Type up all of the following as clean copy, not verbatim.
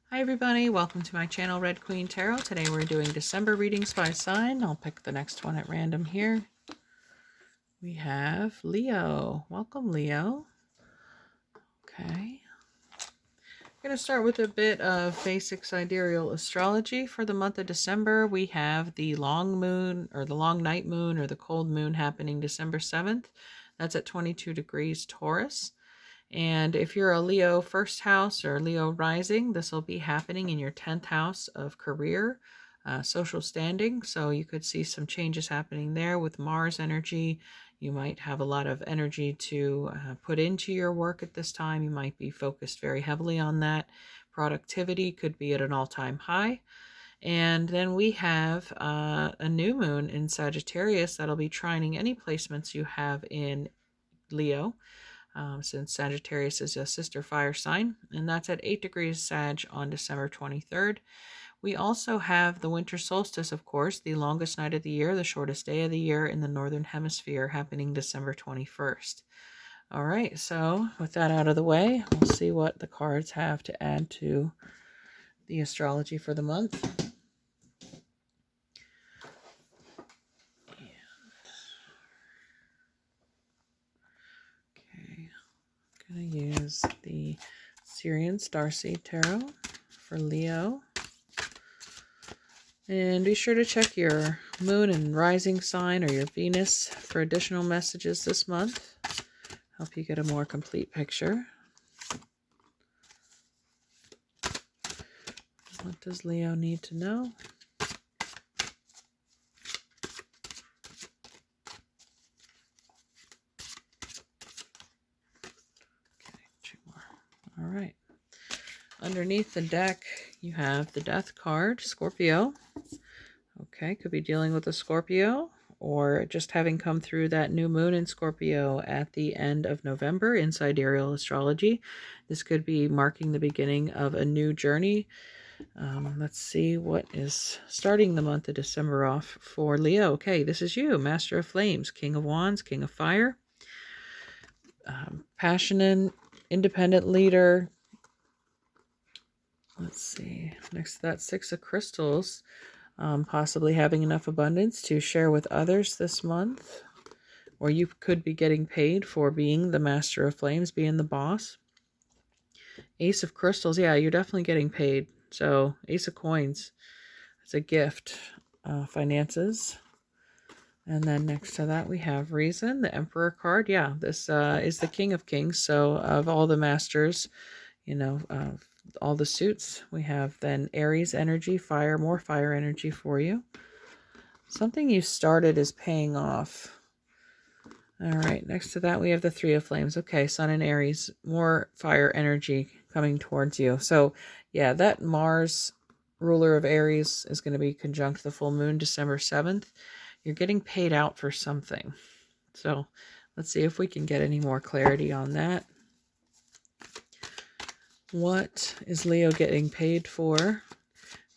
Hi everybody, welcome to my channel Red Queen Tarot. Today we're doing December readings by sign. I'll pick the next one at random here. We have Leo. Welcome, Leo. Okay. I'm going to start with a bit of basic sidereal astrology. For the month of December, we have the long moon, or the long night moon, or the cold moon happening December 7th. That's at 22 degrees Taurus. And if you're a Leo first house or Leo rising, this will be happening in your 10th house of career, social standing. So you could see some changes happening there with Mars energy. You might have a lot of energy to put into your work at this time. You might be focused very heavily on that. Productivity could be at an all-time high. And then we have a new moon in Sagittarius that'll be trining any placements you have in Leo. Since Sagittarius is a sister fire sign, and that's at 8 degrees Sag on December 23rd. We also have the winter solstice, of course, the longest night of the year, the shortest day of the year in the northern hemisphere, happening December 21st. All right, so with that out of the way, we'll see what the cards have to add to the astrology for the month. I'm going to use the Syrian Starseed Tarot for Leo. And be sure to check your moon and rising sign or your Venus for additional messages this month. Help you get a more complete picture. What does Leo need to know? All right. Underneath the deck, you have the Death card, Scorpio. Okay, could be dealing with a Scorpio or just having come through that new moon in Scorpio at the end of November in sidereal astrology. This could be marking the beginning of a new journey. Let's see what is starting the month of December off for Leo. Okay, this is you, Master of Flames, King of Wands, King of Fire. Passionate, independent leader. Let's see, next to that, Six of Crystals, possibly having enough abundance to share with others this month, or you could be getting paid for being the Master of Flames, being the boss. Ace of Crystals, yeah, you're definitely getting paid. So Ace of Coins, it's a gift, finances. And then next to that, we have Reason, the Emperor card. Yeah, this is the King of Kings. So of all the masters, you know, all the suits, we have then Aries energy, fire, more fire energy for you. Something you started is paying off. All right, next to that, we have the Three of Flames. Okay, Sun and Aries, more fire energy coming towards you. So yeah, that Mars, ruler of Aries, is going to be conjunct the full moon December 7th. You're getting paid out for something. So let's see if we can get any more clarity on that. What is Leo getting paid for?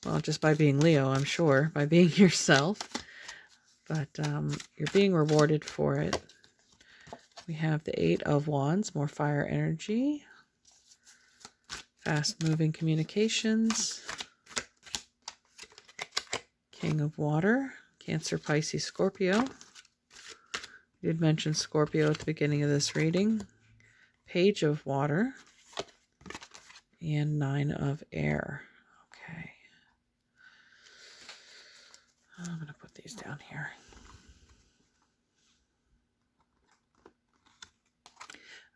Well, just by being Leo, I'm sure, by being yourself. But you're being rewarded for it. We have the Eight of Wands, more fire energy. Fast-moving communications. King of Water. Cancer, Pisces, Scorpio. I did mention Scorpio at the beginning of this reading. Page of Water. And Nine of Air. Okay. I'm going to put these down here.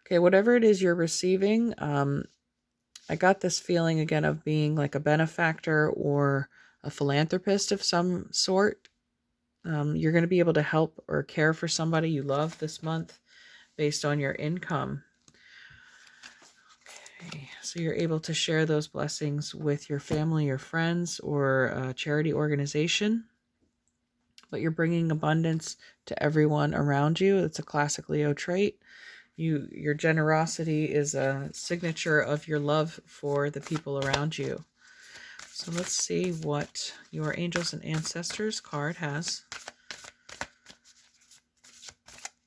Okay, whatever it is you're receiving, I got this feeling again of being like a benefactor or a philanthropist of some sort. You're going to be able to help or care for somebody you love this month based on your income. Okay, so you're able to share those blessings with your family or friends or a charity organization. But you're bringing abundance to everyone around you. It's a classic Leo trait. Your generosity is a signature of your love for the people around you. So let's see what your Angels and Ancestors card has.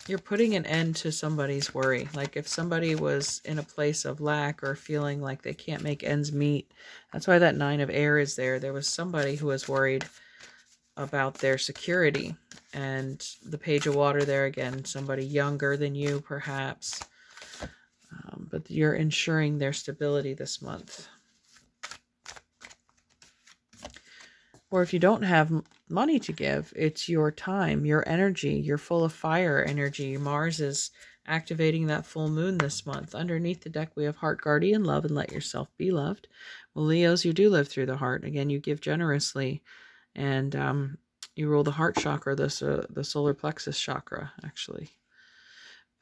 You're putting an end to somebody's worry. Like if somebody was in a place of lack or feeling like they can't make ends meet, that's why that 9 of air is there. There was somebody who was worried about their security. And the page of water there again, somebody younger than you perhaps. But you're ensuring their stability this month. Or if you don't have money to give, it's your time, your energy. You're full of fire energy. Mars is activating that full moon this month. Underneath the deck, we have Heart Guardian, Love and Let Yourself Be Loved. Well, Leos, you do live through the heart. Again, you give generously. And you rule the heart chakra, the solar plexus chakra, actually.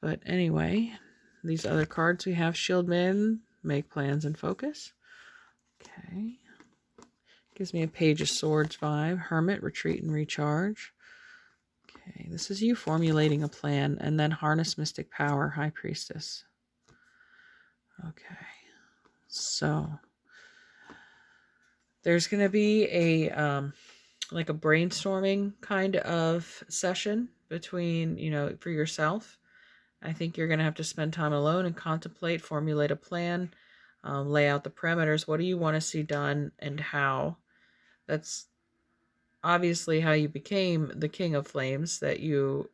But anyway, these other cards we have Shield Man, Make Plans and Focus. Okay. Gives me a Page of Swords vibe. Hermit, Retreat and Recharge. Okay, this is you formulating a plan. And then Harness Mystic Power, High Priestess. Okay. So, there's going to be a, like a brainstorming kind of session between, for yourself. I think you're going to have to spend time alone and contemplate, formulate a plan, lay out the parameters. What do you want to see done and how? That's obviously how you became the King of Flames, that you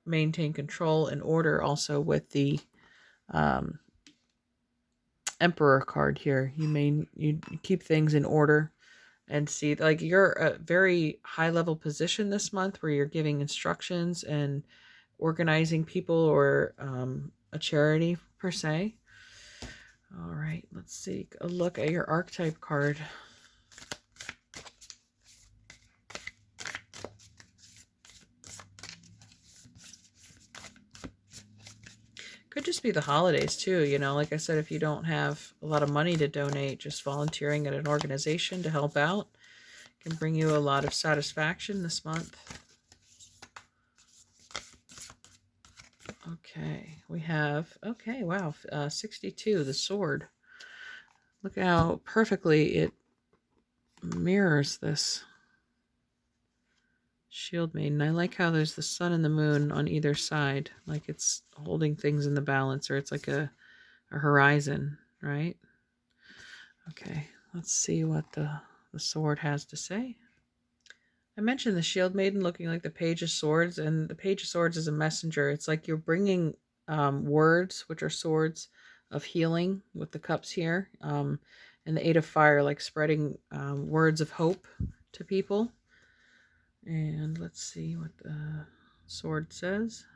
maintain control and order also with the Emperor card here. You keep things in order and see, like, you're a very high level position this month where you're giving instructions and organizing people or a charity per se. All right, let's see a look at your archetype card. Could just be the holidays too, like I said, if you don't have a lot of money to donate, just volunteering at an organization to help out can bring you a lot of satisfaction this month. Okay, we have, okay, wow, 62, the sword. Look how perfectly it mirrors this Shield Maiden. I like how there's the sun and the moon on either side, like it's holding things in the balance, or it's like a horizon, right? Okay, let's see what the sword has to say. I mentioned the Shield Maiden looking like the Page of Swords, and the Page of Swords is a messenger. It's like you're bringing words, which are swords of healing with the cups here, and the Eight of Fire, like spreading words of hope to people. And let's see what the sword says.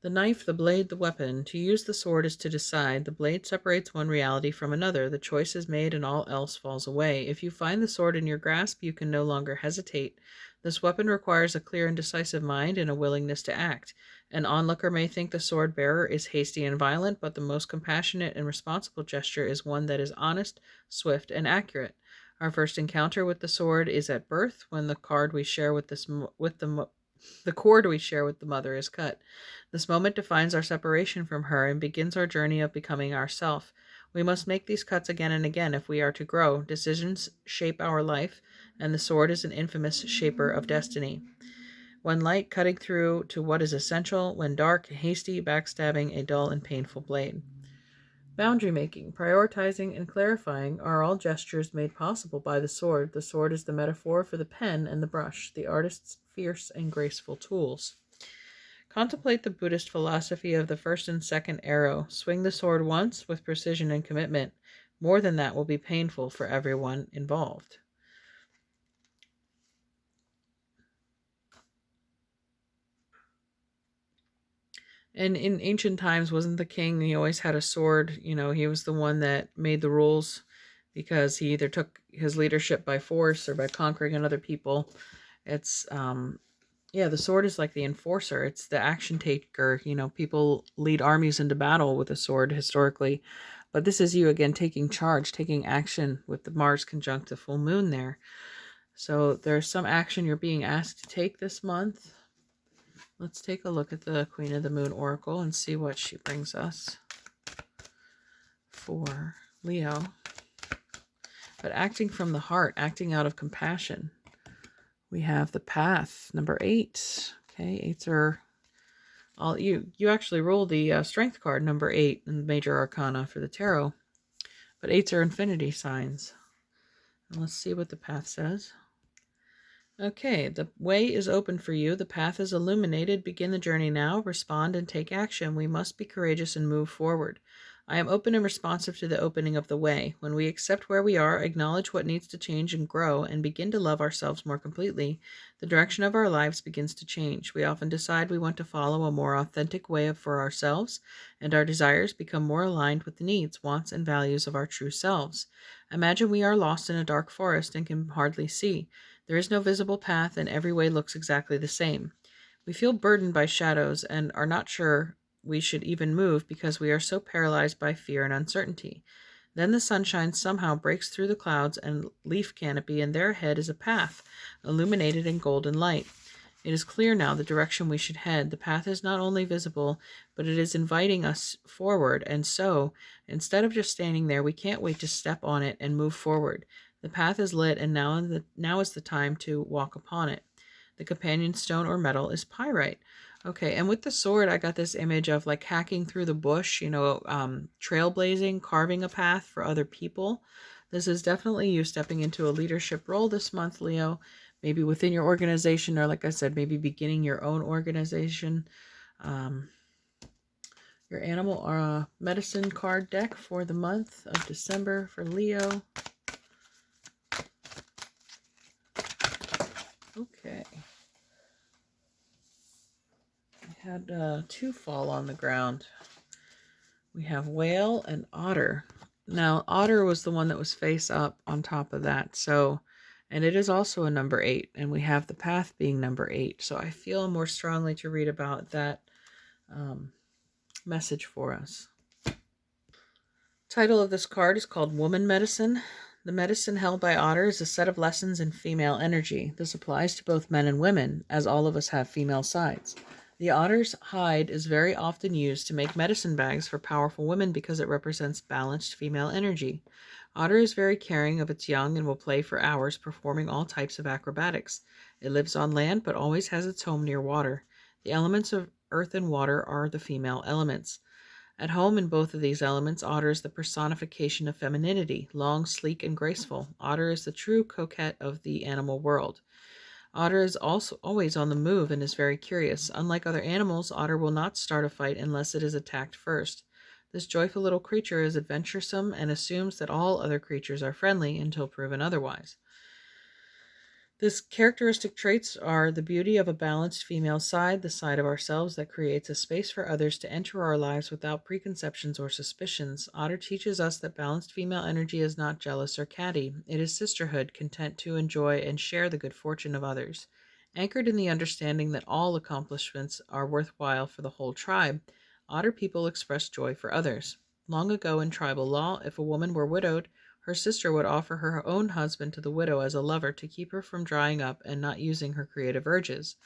The knife, the blade, the weapon. To use the sword is to decide. The blade separates one reality from another. The choice is made and all else falls away. If you find the sword in your grasp, you can no longer hesitate. This weapon requires a clear and decisive mind and a willingness to act. An onlooker may think the sword bearer is hasty and violent, but the most compassionate and responsible gesture is one that is honest, swift, and accurate. Our first encounter with the sword is at birth, when the cord we share with the mother is cut. This moment defines our separation from her and begins our journey of becoming ourself. We must make these cuts again and again if we are to grow. Decisions shape our life, and the sword is an infamous shaper of destiny. When light, cutting through to what is essential. When dark, hasty, backstabbing, a dull and painful blade. Boundary making, prioritizing, and clarifying are all gestures made possible by the sword. The sword is the metaphor for the pen and the brush, the artist's fierce and graceful tools. Contemplate the Buddhist philosophy of the first and second arrow. Swing the sword once with precision and commitment. More than that will be painful for everyone involved. And in ancient times, wasn't the king, he always had a sword. He was the one that made the rules because he either took his leadership by force or by conquering another people. It's, the sword is like the enforcer. It's the action taker. People lead armies into battle with a sword historically. But this is you, again, taking charge, taking action with the Mars conjunct the full moon there. So there's some action you're being asked to take this month. Let's take a look at the Queen of the Moon Oracle and see what she brings us for Leo. But acting from the heart, acting out of compassion. We have the Path, number 8. Okay, 8s are You actually roll the strength card, number 8, in the major arcana for the tarot. But 8s are infinity signs. And let's see what the path says. Okay, the way is open for you. The path is illuminated. Begin the journey now. Respond and take action. We must be courageous and move forward. I am open and responsive to the opening of the way. When we accept where we are, acknowledge what needs to change and grow, and begin to love ourselves more completely, the direction of our lives begins to change. We often decide we want to follow a more authentic way for ourselves, and our desires become more aligned with the needs, wants, and values of our true selves. Imagine we are lost in a dark forest and can hardly see. There is no visible path, and every way looks exactly the same. We feel burdened by shadows and are not sure we should even move because we are so paralyzed by fear and uncertainty. Then the sunshine somehow breaks through the clouds and leaf canopy, and there ahead is a path, illuminated in golden light. It is clear now the direction we should head. The path is not only visible, but it is inviting us forward, and so, instead of just standing there, we can't wait to step on it and move forward. The path is lit, and now is the time to walk upon it. The companion stone or metal is pyrite. Okay, and with the sword, I got this image of like hacking through the bush, trailblazing, carving a path for other people. This is definitely you stepping into a leadership role this month, Leo. Maybe within your organization, or like I said, maybe beginning your own organization. Your animal medicine card deck for the month of December for Leo. Okay. I had 2 fall on the ground. We have whale and otter. Now, otter was the one that was face up on top of that. So, and it is also a number 8, and we have the path being number 8. So I feel more strongly to read about that message for us. Title of this card is called Woman Medicine. The medicine held by otter is a set of lessons in female energy. This applies to both men and women, as all of us have female sides. The otter's hide is very often used to make medicine bags for powerful women because it represents balanced female energy. Otter is very caring of its young and will play for hours, performing all types of acrobatics. It lives on land but always has its home near water. The elements of earth and water are the female elements. At home in both of these elements, otter is the personification of femininity, long, sleek, and graceful. Otter is the true coquette of the animal world. Otter is also always on the move and is very curious. Unlike other animals, otter will not start a fight unless it is attacked first. This joyful little creature is adventuresome and assumes that all other creatures are friendly until proven otherwise. These characteristic traits are the beauty of a balanced female side, the side of ourselves that creates a space for others to enter our lives without preconceptions or suspicions. Otter teaches us that balanced female energy is not jealous or catty. It is sisterhood, content to enjoy and share the good fortune of others. Anchored in the understanding that all accomplishments are worthwhile for the whole tribe, otter people express joy for others. Long ago in tribal law, if a woman were widowed, her sister would offer her own husband to the widow as a lover to keep her from drying up and not using her creative urges.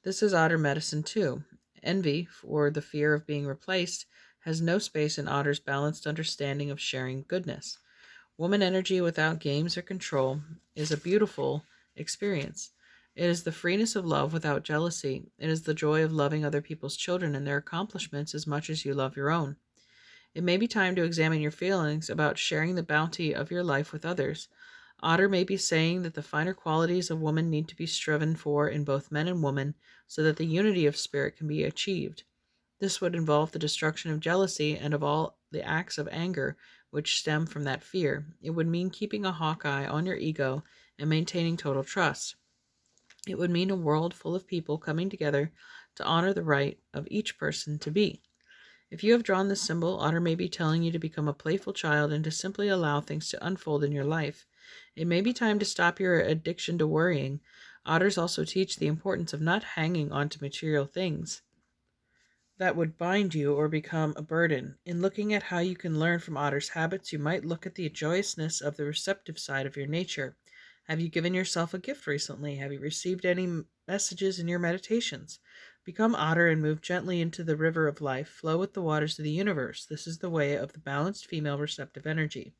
This is otter medicine too. Envy, or the fear of being replaced, has no space in otter's balanced understanding of sharing goodness. Woman energy without games or control is a beautiful experience. It is the freeness of love without jealousy. It is the joy of loving other people's children and their accomplishments as much as you love your own. It may be time to examine your feelings about sharing the bounty of your life with others. Otter may be saying that the finer qualities of woman need to be striven for in both men and women so that the unity of spirit can be achieved. This would involve the destruction of jealousy and of all the acts of anger which stem from that fear. It would mean keeping a hawk eye on your ego and maintaining total trust. It would mean a world full of people coming together to honor the right of each person to be. If you have drawn this symbol, otter may be telling you to become a playful child and to simply allow things to unfold in your life. It may be time to stop your addiction to worrying. Otters also teach the importance of not hanging on to material things that would bind you or become a burden. In looking at how you can learn from otter's habits, you might look at the joyousness of the receptive side of your nature. Have you given yourself a gift recently? Have you received any messages in your meditations? Become otter and move gently into the river of life. Flow with the waters of the universe. This is the way of the balanced female receptive energy.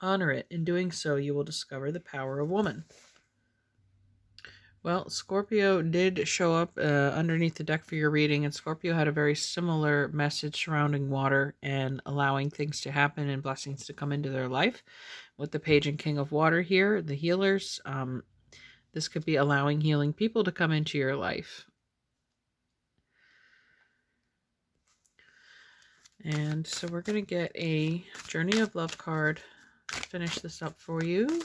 Honor it. In doing so, you will discover the power of woman. Well, Scorpio did show up underneath the deck for your reading, and Scorpio had a very similar message surrounding water and allowing things to happen and blessings to come into their life. With the Page and King of Water here, the healers, this could be allowing healing people to come into your life. And so we're going to get a Journey of Love card to finish this up for you.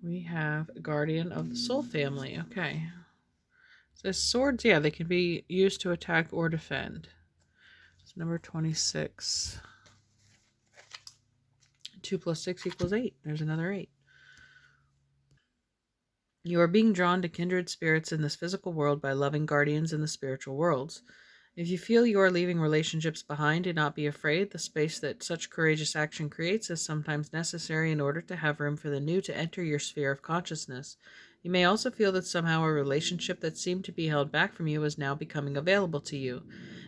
We have Guardian of the Soul Family. Okay. So swords, yeah, they can be used to attack or defend. It's number 26. 2 plus 6 equals 8. There's another 8. You are being drawn to kindred spirits in this physical world by loving guardians in the spiritual worlds. If you feel you are leaving relationships behind, do not be afraid. The space that such courageous action creates is sometimes necessary in order to have room for the new to enter your sphere of consciousness. You may also feel that somehow a relationship that seemed to be held back from you is now becoming available to you.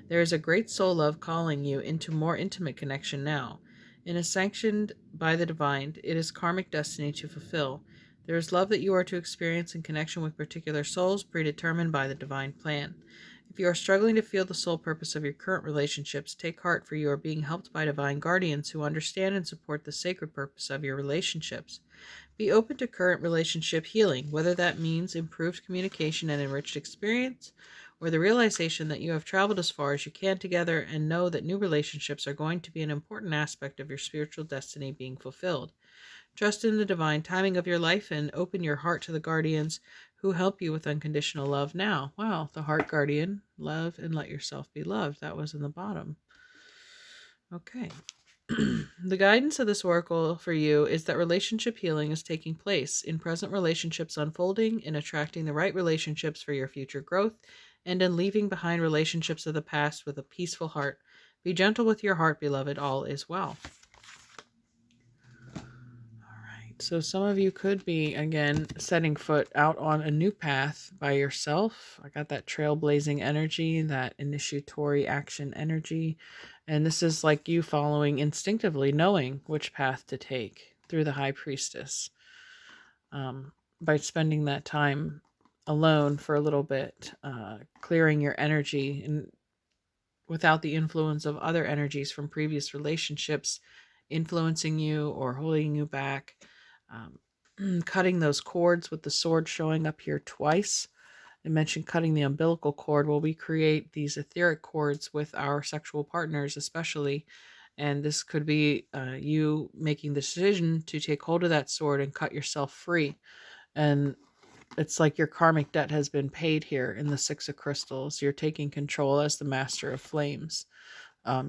There is a great soul love calling you into more intimate connection now. It is sanctioned by the divine. It is karmic destiny to fulfill. There is love that you are to experience in connection with particular souls predetermined by the divine plan. If you are struggling to feel the sole purpose of your current relationships, take heart, for you are being helped by divine guardians who understand and support the sacred purpose of your relationships. Be open to current relationship healing, whether that means improved communication and enriched experience, or the realization that you have traveled as far as you can together, and know that new relationships are going to be an important aspect of your spiritual destiny being fulfilled. Trust in the divine timing of your life and open your heart to the guardians who help you with unconditional love now. Wow, the heart guardian, love and let yourself be loved. That was in the bottom. Okay. The guidance of this oracle for you is that relationship healing is taking place in present relationships unfolding, in attracting the right relationships for your future growth, and in leaving behind relationships of the past with a peaceful heart. Be gentle with your heart, beloved. All is well. So some of you could be, again, setting foot out on a new path by yourself. I got that trailblazing energy, that initiatory action energy. And this is like you following instinctively, knowing which path to take through the High Priestess. By spending that time alone for a little bit, clearing your energy and without the influence of other energies from previous relationships influencing you or holding you back. Cutting those cords with the sword showing up here twice. I mentioned cutting the umbilical cord. Well, we create these etheric cords with our sexual partners especially, and this could be you making the decision to take hold of that sword and cut yourself free. And it's like your karmic debt has been paid here in the Six of Crystals. You're taking control as the Master of Flames,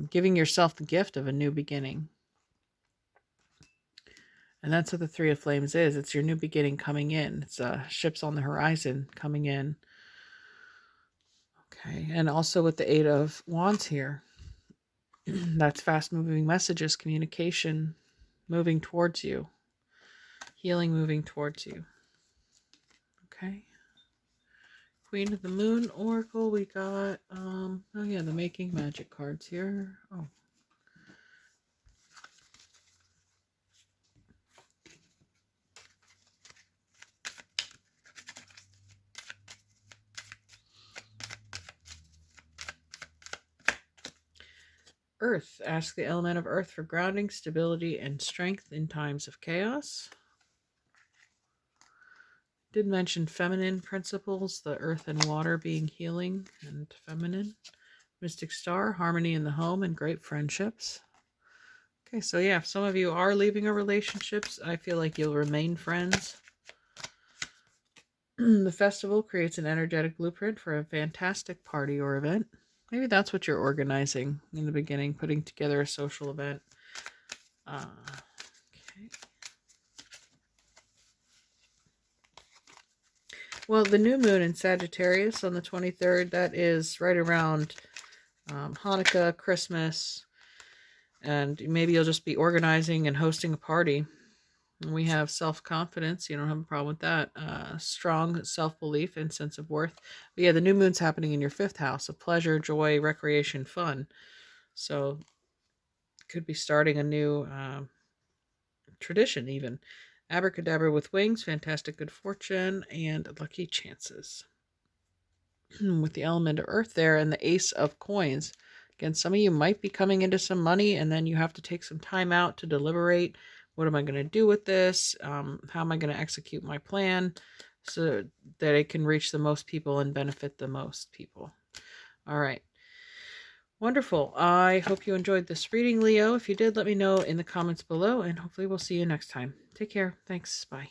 giving yourself the gift of a new beginning. And that's what the Three of Flames is. It's your new beginning coming in. It's ships on the horizon coming in. Okay, and also with the Eight of Wands here. That's fast-moving messages, communication moving towards you. Healing moving towards you. Okay. Queen of the Moon Oracle, we got, oh yeah, the Making Magic cards here. Oh. Earth. Ask the element of earth for grounding, stability, and strength in times of chaos. Did mention feminine principles, the earth and water being healing and feminine. Mystic Star, harmony in the home and great friendships. Okay, so yeah, if some of you are leaving a relationships, I feel like you'll remain friends. The festival creates an energetic blueprint for a fantastic party or event. Maybe that's what you're organizing in the beginning, putting together a social event. Okay. Well, the new moon in Sagittarius on the 23rd, that is right around Hanukkah, Christmas, and maybe you'll just be organizing and hosting a party. And we have self-confidence. You don't have a problem with that. Strong self-belief and sense of worth. But yeah, the new moon's happening in your 5th house of pleasure, joy, recreation, fun. So Could be starting a new tradition even. Abracadabra with wings, fantastic good fortune, and lucky chances. With the element of earth there and the ace of coins. Again, some of you might be coming into some money and then you have to take some time out to deliberate. What am I going to do with this? How am I going to execute my plan so that it can reach the most people and benefit the most people? All right. Wonderful. I hope you enjoyed this reading, Leo. If you did, let me know in the comments below, and hopefully we'll see you next time. Take care. Thanks. Bye.